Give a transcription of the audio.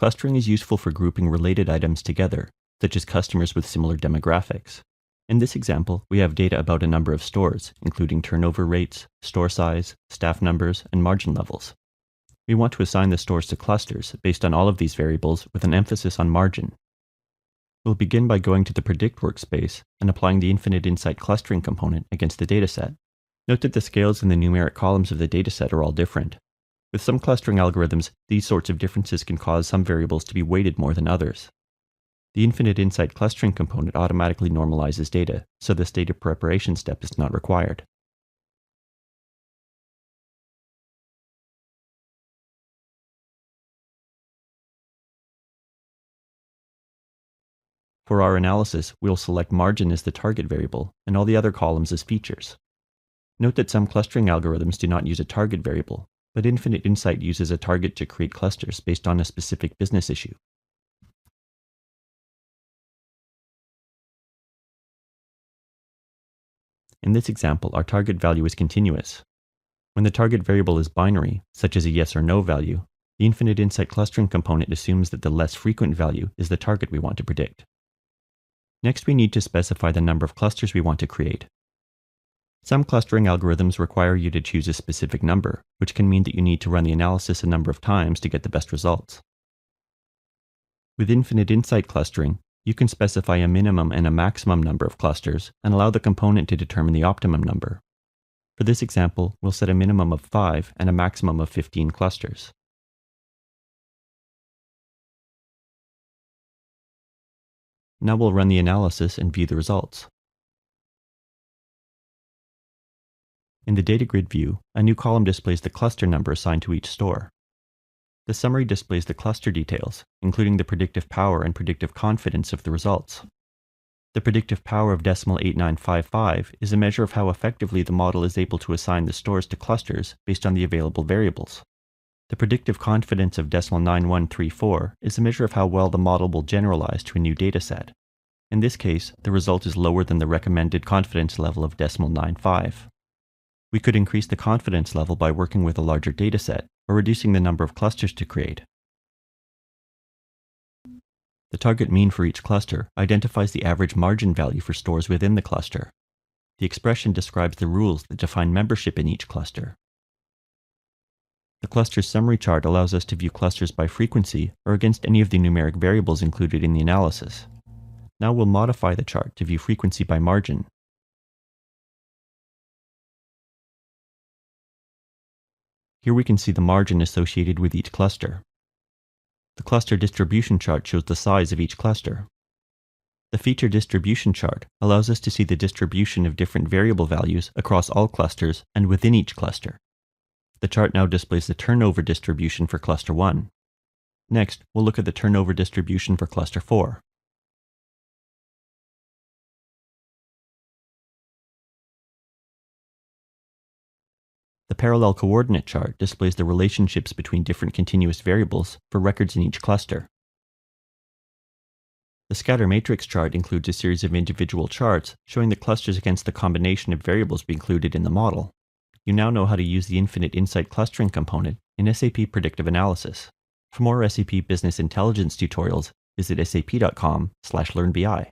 Clustering is useful for grouping related items together, such as customers with similar demographics. In this example, we have data about a number of stores, including turnover rates, store size, staff numbers, and margin levels. We want to assign the stores to clusters based on all of these variables with an emphasis on margin. We'll begin by going to the Predict workspace and applying the InfiniteInsight Clustering component against the dataset. Note that the scales in the numeric columns of the dataset are all different. With some clustering algorithms, these sorts of differences can cause some variables to be weighted more than others. The InfiniteInsight Clustering component automatically normalizes data, so this data preparation step is not required. For our analysis, we'll select margin as the target variable and all the other columns as features. Note that some clustering algorithms do not use a target variable, but InfiniteInsight uses a target to create clusters based on a specific business issue. In this example, our target value is continuous. When the target variable is binary, such as a yes or no value, the InfiniteInsight Clustering component assumes that the less frequent value is the target we want to predict. Next, we need to specify the number of clusters we want to create. Some clustering algorithms require you to choose a specific number, which can mean that you need to run the analysis a number of times to get the best results. With InfiniteInsight Clustering, you can specify a minimum and a maximum number of clusters and allow the component to determine the optimum number. For this example, we'll set a minimum of 5 and a maximum of 15 clusters. Now we'll run the analysis and view the results. In the data grid view, a new column displays the cluster number assigned to each store. The summary displays the cluster details, including the predictive power and predictive confidence of the results. The predictive power of decimal 8955 is a measure of how effectively the model is able to assign the stores to clusters based on the available variables. The predictive confidence of decimal 9134 is a measure of how well the model will generalize to a new dataset. In this case, the result is lower than the recommended confidence level of decimal 95. We could increase the confidence level by working with a larger dataset or reducing the number of clusters to create. The target mean for each cluster identifies the average margin value for stores within the cluster. The expression describes the rules that define membership in each cluster. The cluster summary chart allows us to view clusters by frequency or against any of the numeric variables included in the analysis. Now we'll modify the chart to view frequency by margin. Here we can see the margin associated with each cluster. The cluster distribution chart shows the size of each cluster. The feature distribution chart allows us to see the distribution of different variable values across all clusters and within each cluster. The chart now displays the turnover distribution for cluster 1. Next, we'll look at the turnover distribution for cluster 4. The parallel coordinate chart displays the relationships between different continuous variables for records in each cluster. The scatter matrix chart includes a series of individual charts showing the clusters against the combination of variables we included in the model. You now know how to use the InfiniteInsight Clustering component in SAP Predictive Analysis. For more SAP Business Intelligence tutorials, visit sap.com/learnbi.